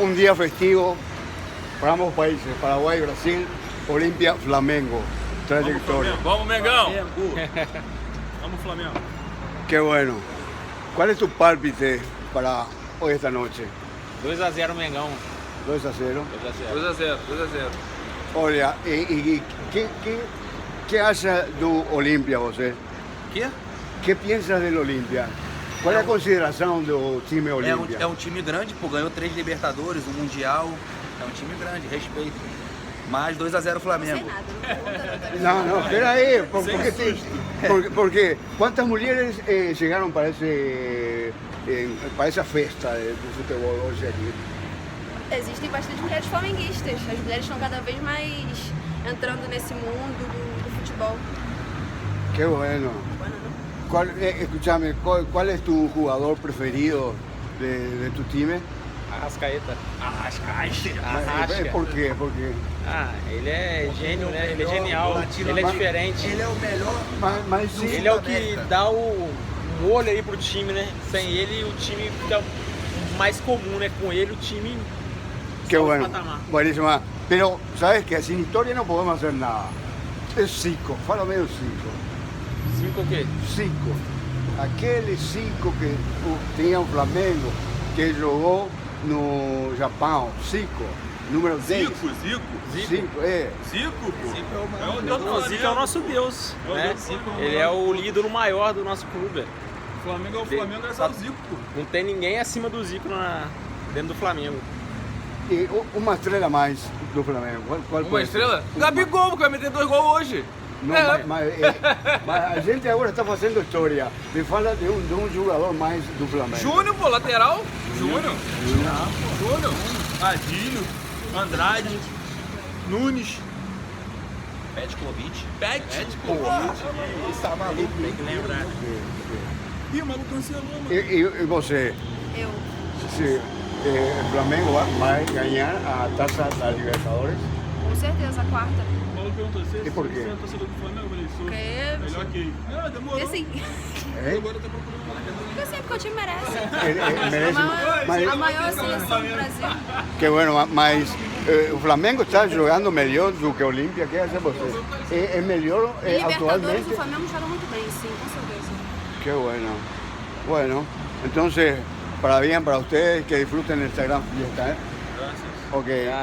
un día festivo para ambos países, Paraguay y Brasil, Olimpia, Flamengo, trayectoria. Vamos, Mengão! Vamos, Flamengo! Qué bueno. ¿Cuál es tu pálpite para hoy esta noche? 2-0 Mengão. 2-0. 2-0. Olha, que acha do Olimpia você? Quê? Que piensas do Olimpia? Qual é a consideração do time Olimpia? É um time grande, pô, ganhou 3 Libertadores, um Mundial. É um time grande, respeito. Mas 2-0 Flamengo. Não, peraí, porque quantas mulheres chegaram para essa festa do futebol hoje aqui? Existem bastante mulheres flamenguistas. As mulheres estão cada vez mais entrando nesse mundo do futebol. Qué bueno. Escúchame, ¿cuál es tu jugador preferido de tu time? Arrascaeta. Arrasca. ¿Por qué? Porque... ele é gênio, né? Ele é genial, ele é diferente. Ele é o melhor. Mas sim, Ele é o que dá o molho aí pro time, né? Sem ele o time fica mais comum, né? Com ele o time... Qué bueno, patamar. buenísima. Pero, ¿sabes qué? Sin historia no podemos hacer nada. Es Zico, fálame do Zico. 5 o quê? Zico. Aquele Zico que tinha o Flamengo, que jogou no Japão. Zico, número 10. Zico, é. Zico, pô. Não, Zico é o nosso Deus, né? Ele é o ídolo maior do nosso clube. O Flamengo é o Flamengo, é só o Zico, pô. Não tem ninguém acima do Zico dentro do Flamengo. E uma estrela mais do Flamengo. Qual Uma estrela? Gabigol, que vai meter 2 gols hoje. Não, mas a gente agora está fazendo história. Me fala de um jogador mais do Flamengo. Júnior, pô, lateral. Júnior. Adílio, Andrade, Nunes. Petkovic. Isso tá maluco. Tem que lembrar. Ih, o maluco cancelou, mano. E você? Eu. Se o Flamengo vai ganhar a Taça da Libertadores? Com certeza, a quarta. O maluco perguntou se E por quê? você é torcedor do Flamengo, eu falei, sou. Porque... Melhor que ele. Ah, demorou. Porque sim. É? Agora tá procurando. Porque sim, porque o time merece. Merece, A maior seleção do Brasil. que bueno, mas o Flamengo está jogando melhor do que o Olimpia. Que acha você? É melhor Em Libertadores, atualmente? o Flamengo joga muito bem, sim, com certeza. Qué bueno. Bueno, entonces, para bien para ustedes, que disfruten esta gran fiesta. ¿Eh? Graças. Ok.